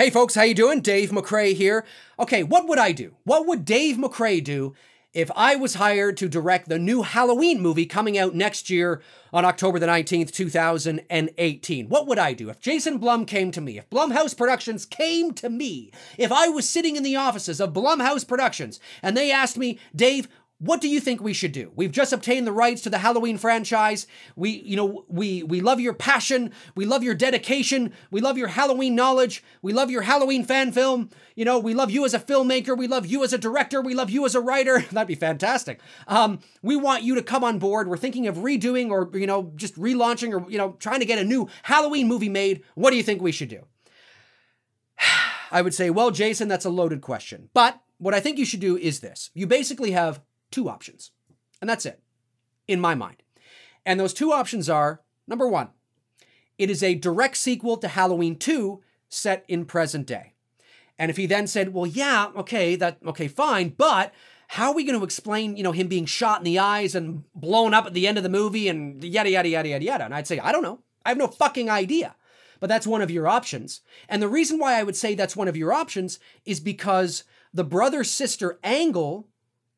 Hey folks, how you doing? Dave McRae here. Okay, what would I do? What would Dave McRae do if I was hired to direct the new Halloween movie coming out next year on October the 19th, 2018? What would I do? If Jason Blum came to me, if Blumhouse Productions came to me, if I was sitting in the offices of Blumhouse Productions and they asked me, Dave, what do you think we should do? We've just obtained the rights to the Halloween franchise. We love your passion. We love your dedication. We love your Halloween knowledge. We love your Halloween fan film. You know, we love you as a filmmaker. We love you as a director. We love you as a writer. That'd be fantastic. We want you to come on board. We're thinking of redoing or, just relaunching or, trying to get a new Halloween movie made. What do you think we should do? I would say, well, Jason, that's a loaded question. But what I think you should do is this. You basically have two options, and that's it, in my mind. And those two options are, number one, it is a direct sequel to Halloween 2 set in present day. And if he then said, well, yeah, okay, fine, but how are we going to explain, him being shot in the eyes and blown up at the end of the movie and yada, yada, yada, yada, yada? And I'd say, I don't know. I have no fucking idea. But that's one of your options. And the reason why I would say that's one of your options is because the brother-sister angle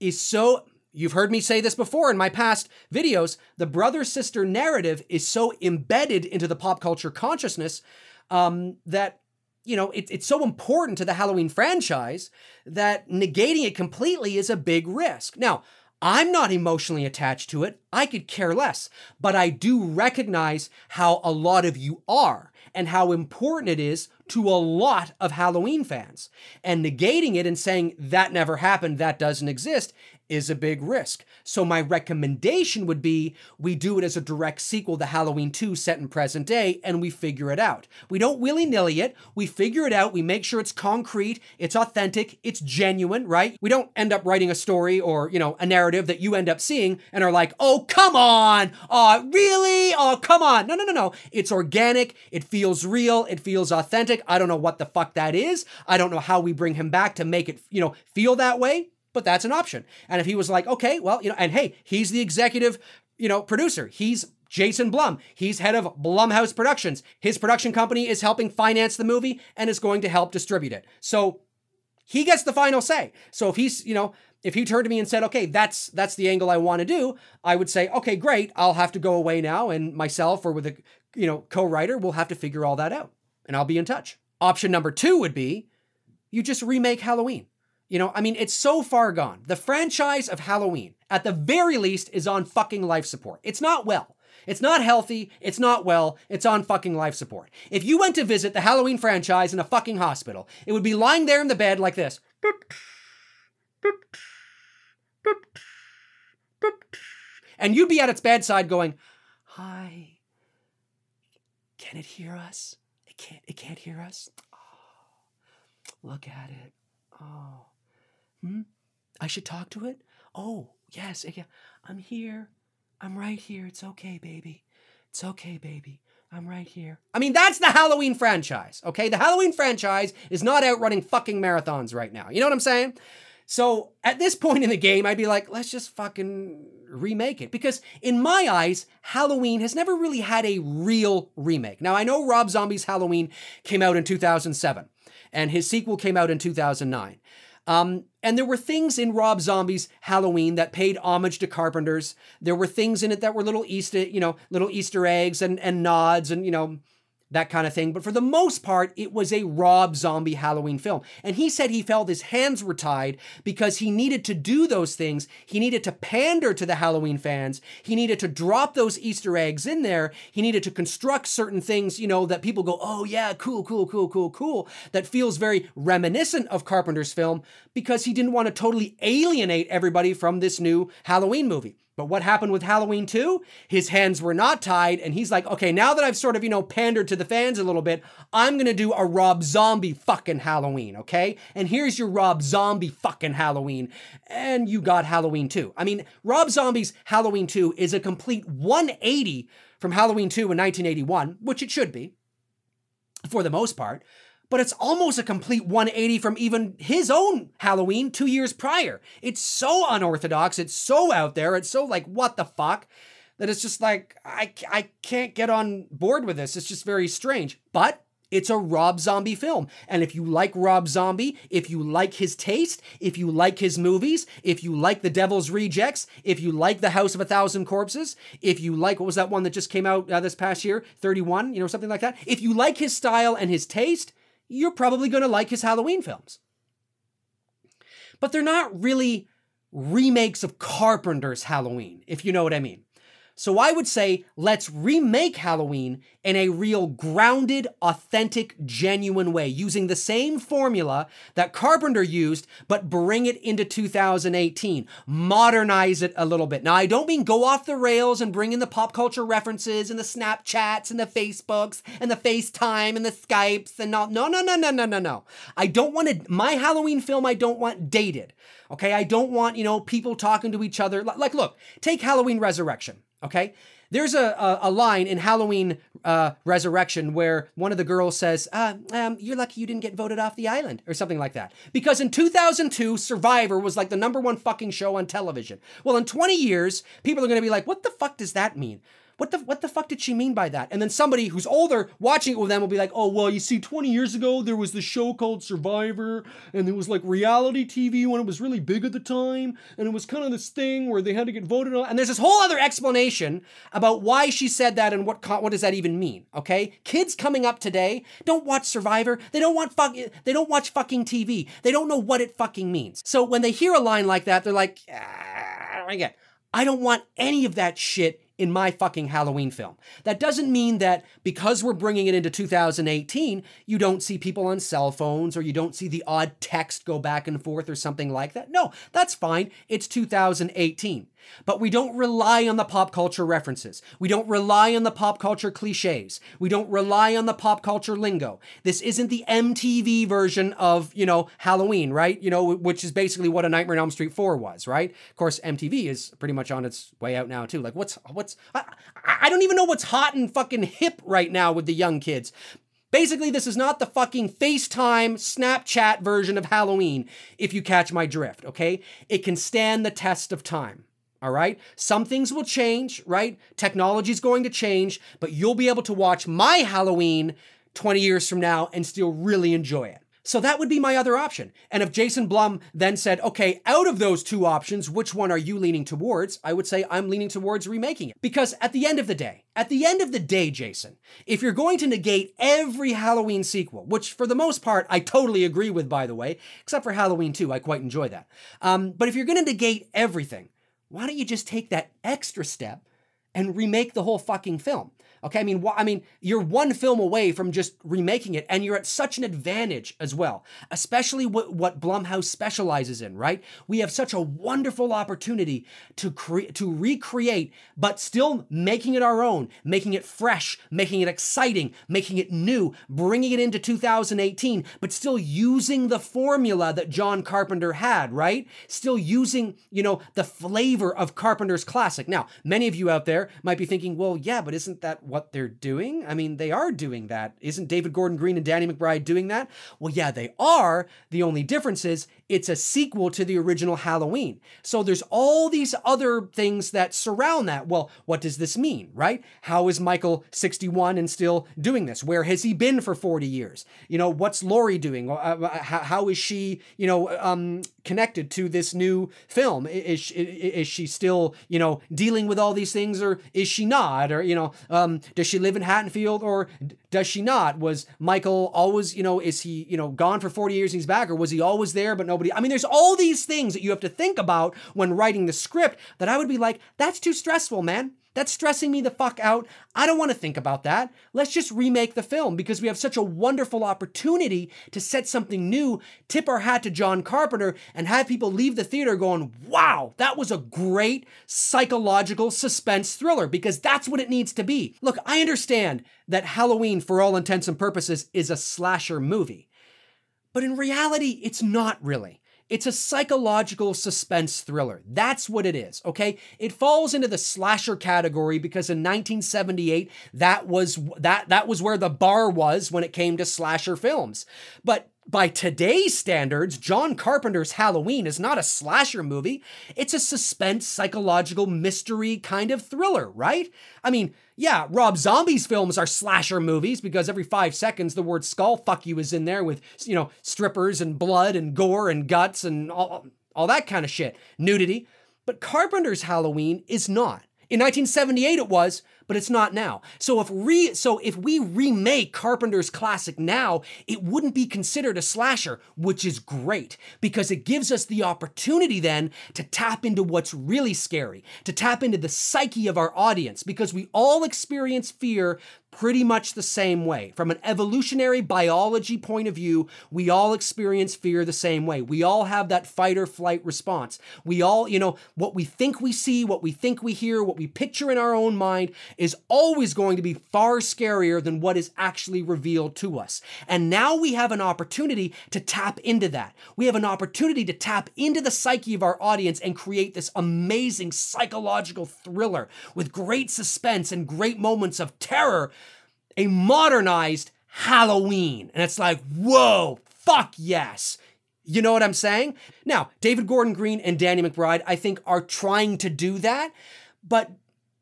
is so, you've heard me say this before in my past videos, the brother-sister narrative is so embedded into the pop culture consciousness that, it's so important to the Halloween franchise that negating it completely is a big risk. Now, I'm not emotionally attached to it. I could care less, but I do recognize how a lot of you are and how important it is to a lot of Halloween fans. And negating it and saying that never happened, that doesn't exist, is a big risk. So my recommendation would be we do it as a direct sequel to Halloween 2 set in present day, and we figure it out. We don't willy-nilly it. We figure it out. We make sure it's concrete, it's authentic, it's genuine, right? We don't end up writing a story or, a narrative that you end up seeing and are like, oh, come on. Oh, really? Oh, come on. No. It's organic. It feels real. It feels authentic. I don't know what the fuck that is. I don't know how we bring him back to make it, feel that way. But that's an option. And if he was like, okay, well, and hey, he's the executive, producer. He's Jason Blum. He's head of Blumhouse Productions. His production company is helping finance the movie and is going to help distribute it. So he gets the final say. So if he's, if he turned to me and said, okay, that's the angle I want to do, I would say, okay, great. I'll have to go away now. And myself or with a, co-writer, we'll have to figure all that out. And I'll be in touch. Option number 2 would be you just remake Halloween. It's so far gone. The franchise of Halloween, at the very least, is on fucking life support. It's not well. It's not healthy. It's not well. It's on fucking life support. If you went to visit the Halloween franchise in a fucking hospital, it would be lying there in the bed like this. And you'd be at its bedside going, hi, can it hear us? It can't hear us? Oh, look at it. Oh. I should talk to it? Oh, yes. Yeah. I'm here. I'm right here. It's okay, baby. It's okay, baby. I'm right here. That's the Halloween franchise, okay? The Halloween franchise is not out running fucking marathons right now. You know what I'm saying? So at this point in the game, I'd be like, let's just fucking remake it. Because in my eyes, Halloween has never really had a real remake. Now, I know Rob Zombie's Halloween came out in 2007, and his sequel came out in 2009. And there were things in Rob Zombie's Halloween that paid homage to Carpenter's. There were things in it that were little Easter eggs and nods and, that kind of thing. But for the most part, it was a Rob Zombie Halloween film. And he said he felt his hands were tied because he needed to do those things. He needed to pander to the Halloween fans. He needed to drop those Easter eggs in there. He needed to construct certain things, that people go, oh yeah, cool. That feels very reminiscent of Carpenter's film because he didn't want to totally alienate everybody from this new Halloween movie. But what happened with Halloween 2? His hands were not tied, and he's like, okay, now that I've sort of, pandered to the fans a little bit, I'm gonna do a Rob Zombie fucking Halloween, okay? And here's your Rob Zombie fucking Halloween, and you got Halloween 2. Rob Zombie's Halloween 2 is a complete 180 from Halloween 2 in 1981, which it should be, for the most part. But it's almost a complete 180 from even his own Halloween 2 years prior. It's so unorthodox, it's so out there, it's so like, what the fuck, that it's just like, I can't get on board with this. It's just very strange. But It's a Rob Zombie film. And if you like Rob Zombie, if you like his taste, if you like his movies, if you like The Devil's Rejects, if you like The House of a Thousand Corpses, if you like, what was that one that just came out this past year? 31, something like that. If you like his style and his taste, you're probably going to like his Halloween films. But they're not really remakes of Carpenter's Halloween, if you know what I mean. So I would say, let's remake Halloween in a real grounded, authentic, genuine way, using the same formula that Carpenter used, but bring it into 2018. Modernize it a little bit. Now, I don't mean go off the rails and bring in the pop culture references and the Snapchats and the Facebooks and the FaceTime and the Skypes and all. No. I don't want to, my Halloween film, I don't want dated. Okay, I don't want, people talking to each other. Like, look, take Halloween Resurrection. Okay, there's a line in Halloween Resurrection where one of the girls says, you're lucky you didn't get voted off the island, or something like that. Because in 2002, Survivor was like the #1 fucking show on television. Well, in 20 years, people are going to be like, what the fuck does that mean? What the fuck did she mean by that? And then somebody who's older watching it with them will be like, oh, well, you see, 20 years ago, there was this show called Survivor, and it was like reality TV when it was really big at the time, and it was kind of this thing where they had to get voted on. And there's this whole other explanation about why she said that and what does that even mean, okay? Kids coming up today don't watch Survivor. They don't watch fucking TV. They don't know what it fucking means. So when they hear a line like that, they're like, I don't want any of that shit in my fucking Halloween film. That doesn't mean that because we're bringing it into 2018, you don't see people on cell phones or you don't see the odd text go back and forth or something like that. No, that's fine. It's 2018. But we don't rely on the pop culture references. We don't rely on the pop culture cliches. We don't rely on the pop culture lingo. This isn't the MTV version of, Halloween, right? Which is basically what A Nightmare on Elm Street 4 was, right? Of course, MTV is pretty much on its way out now too. Like I don't even know what's hot and fucking hip right now with the young kids. Basically, this is not the fucking FaceTime, Snapchat version of Halloween, if you catch my drift, okay? It can stand the test of time. All right. Some things will change, right? Technology's going to change, but you'll be able to watch my Halloween 20 years from now and still really enjoy it. So that would be my other option. And if Jason Blum then said, okay, out of those two options, which one are you leaning towards? I would say I'm leaning towards remaking it. Because at the end of the day, Jason, if you're going to negate every Halloween sequel, which for the most part, I totally agree with, by the way, except for Halloween 2, I quite enjoy that. But if you're going to negate everything, why don't you just take that extra step and remake the whole fucking film? Okay, I mean, you're one film away from just remaking it, and you're at such an advantage as well, especially what Blumhouse specializes in, right? We have such a wonderful opportunity to recreate, but still making it our own, making it fresh, making it exciting, making it new, bringing it into 2018, but still using the formula that John Carpenter had, right? Still using, the flavor of Carpenter's classic. Now, many of you out there might be thinking, well, yeah, but isn't that what they're doing? I mean, they are doing that. Isn't David Gordon Green and Danny McBride doing that? Well, yeah, they are. The only difference is it's a sequel to the original Halloween. So there's all these other things that surround that. Well, what does this mean, right? How is Michael 61 and still doing this? Where has he been for 40 years? What's Laurie doing? How is she, connected to this new film? Is she still, dealing with all these things, or is she not? Or, does she live in Haddonfield, or does she not? Was Michael always, is he, gone for 40 years and he's back, or was he always there but nobody? I mean, there's all these things that you have to think about when writing the script that I would be like, that's too stressful, man. That's stressing me the fuck out. I don't want to think about that. Let's just remake the film, because we have such a wonderful opportunity to set something new, tip our hat to John Carpenter, and have people leave the theater going, wow, that was a great psychological suspense thriller, because that's what it needs to be. Look, I understand that Halloween, for all intents and purposes, is a slasher movie. But in reality, it's not really. It's a psychological suspense thriller. That's what it is, okay? It falls into the slasher category because in 1978, that was where the bar was when it came to slasher films. But by today's standards, John Carpenter's Halloween is not a slasher movie. It's a suspense, psychological mystery kind of thriller, right? I mean, yeah, Rob Zombie's films are slasher movies because every 5 seconds the word skull fuck you is in there with, you know, strippers and blood and gore and guts and all that kind of shit. Nudity. But Carpenter's Halloween is not. In 1978 it was, but it's not now. So if we remake Carpenter's classic now, it wouldn't be considered a slasher, which is great because it gives us the opportunity then to tap into what's really scary, to tap into the psyche of our audience, because we all experience fear pretty much the same way. From an evolutionary biology point of view, we all experience fear the same way. We all have that fight or flight response. We all, you know, what we think we see, what we think we hear, what we picture in our own mind is always going to be far scarier than what is actually revealed to us. And now we have an opportunity to tap into that. We have an opportunity to tap into the psyche of our audience and create this amazing psychological thriller with great suspense and great moments of terror. A modernized Halloween. And it's like, whoa, fuck yes. You know what I'm saying? Now, David Gordon Green and Danny McBride, I think, are trying to do that, but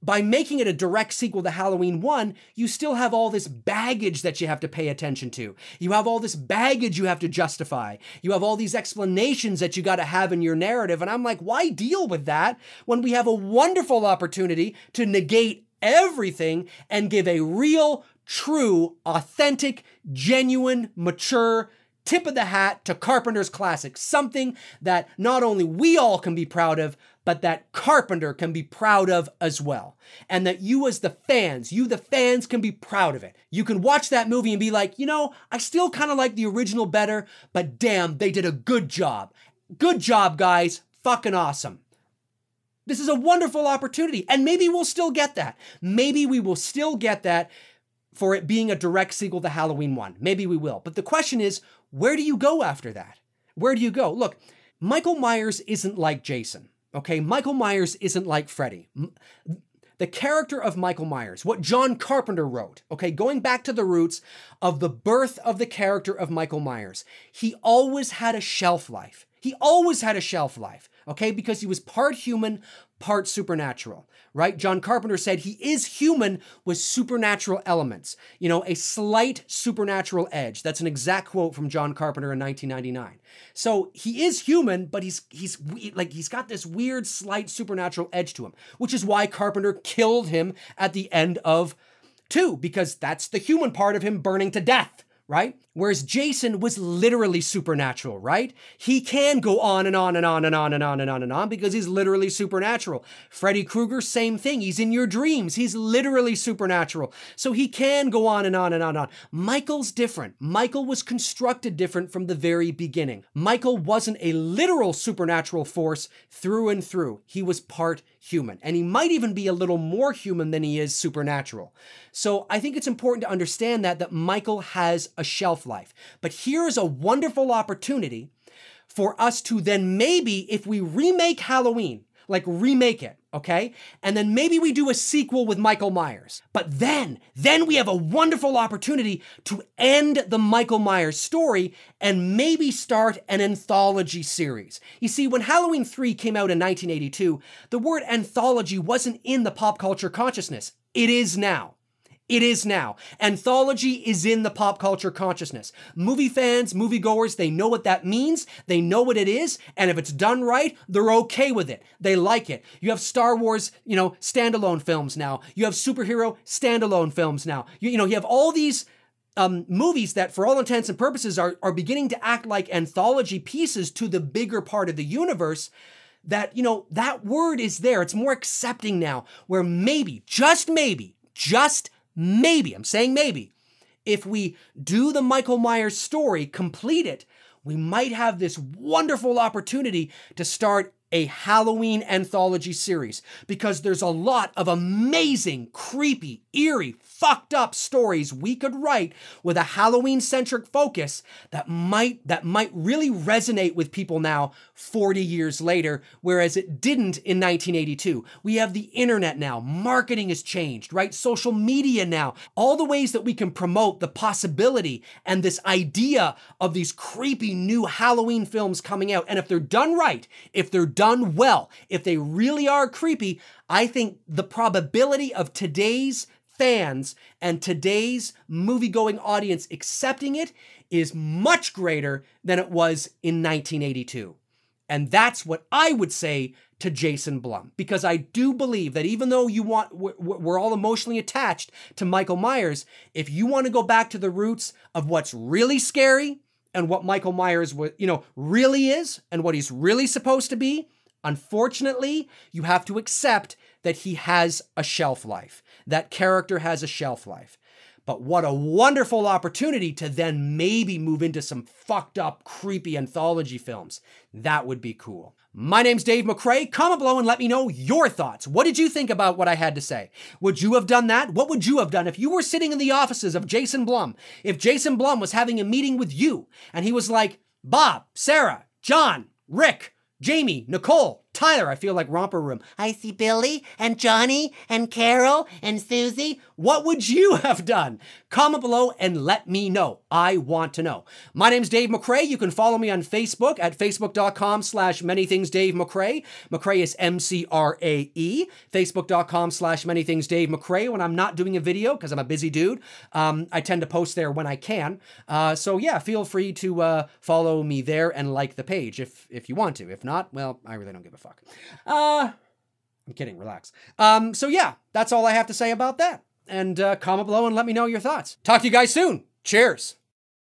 by making it a direct sequel to Halloween 1, you still have all this baggage that you have to pay attention to. You have all this baggage you have to justify. You have all these explanations that you got to have in your narrative. And I'm like, why deal with that when we have a wonderful opportunity to negate everything and give a real, true, authentic, genuine, mature tip of the hat to Carpenter's classic, something that not only we all can be proud of, but that Carpenter can be proud of as well. And that you as the fans, can be proud of it. You can watch that movie and be like, you know, I still kind of like the original better, but damn, they did a good job. Good job, guys. Fucking awesome. This is a wonderful opportunity, and maybe we'll still get that. Maybe we will still get that for it being a direct sequel to Halloween 1. Maybe we will. But the question is, where do you go after that? Where do you go? Look, Michael Myers isn't like Jason, okay? Michael Myers isn't like Freddy. The character of Michael Myers, what John Carpenter wrote, okay, going back to the roots of the birth of the character of Michael Myers, he always had a shelf life. He always had a shelf life, okay, because he was part human, part supernatural, right? John Carpenter said he is human with supernatural elements, you know, a slight supernatural edge. That's an exact quote from John Carpenter in 1999. So he is human, but he's got this weird slight supernatural edge to him, which is why Carpenter killed him at the end of 2, because that's the human part of him burning to death, right? Whereas Jason was literally supernatural, right? He can go on and on and on and on and on and on and on because he's literally supernatural. Freddy Krueger, same thing. He's in your dreams. He's literally supernatural. So he can go on and on and on and on. Michael's different. Michael was constructed different from the very beginning. Michael wasn't a literal supernatural force through and through. He was part human. And he might even be a little more human than he is supernatural. So I think it's important to understand that Michael has a shelf life. But here is a wonderful opportunity for us to then maybe, if we remake Halloween, like remake it, okay? And then maybe we do a sequel with Michael Myers. But then we have a wonderful opportunity to end the Michael Myers story and maybe start an anthology series. You see, when Halloween 3 came out in 1982, the word anthology wasn't in the pop culture consciousness. It is now. It is now. Anthology is in the pop culture consciousness. Movie fans, moviegoers, they know what that means. They know what it is. And if it's done right, they're okay with it. They like it. You have Star Wars, standalone films now. You have superhero standalone films now. You have all these movies that for all intents and purposes are beginning to act like anthology pieces to the bigger part of the universe. That, that word is there. It's more accepting now, where maybe, just maybe, I'm saying maybe, if we do the Michael Myers story, complete it, we might have this wonderful opportunity to start a Halloween anthology series, because there's a lot of amazing, creepy, eerie, fucked up stories we could write with a Halloween-centric focus that might really resonate with people now 40 years later, whereas it didn't in 1982. We have the internet now, marketing has changed, right? Social media now, all the ways that we can promote the possibility and this idea of these creepy new Halloween films coming out. And if they're done right, if they're done well, if they really are creepy, I think the probability of today's fans and today's movie-going audience accepting it is much greater than it was in 1982. And that's what I would say to Jason Blum, because I do believe that even though we're all emotionally attached to Michael Myers, if you want to go back to the roots of what's really scary and what Michael Myers really is and what he's really supposed to be, unfortunately, you have to accept that he has a shelf life. That character has a shelf life. But what a wonderful opportunity to then maybe move into some fucked up, creepy anthology films. That would be cool. My name's Dave McRae. Comment below and let me know your thoughts. What did you think about what I had to say? Would you have done that? What would you have done if you were sitting in the offices of Jason Blum? If Jason Blum was having a meeting with you and he was like, Bob, Sarah, John, Rick, Jamie, Nicole, Tyler, I feel like Romper Room. I see Billy and Johnny and Carol and Susie. What would you have done? Comment below and let me know. I want to know. My name's Dave McRae. You can follow me on Facebook at facebook.com/manythingsdavemcrae. McRae is MCRAE. Facebook.com/manythingsdavemcrae. When I'm not doing a video, because I'm a busy dude, I tend to post there when I can. So yeah, feel free to follow me there and like the page if you want to. If not, well, I really don't give a fuck. I'm kidding, relax. So yeah, that's all I have to say about that. And comment below and let me know your thoughts. Talk to you guys soon. Cheers.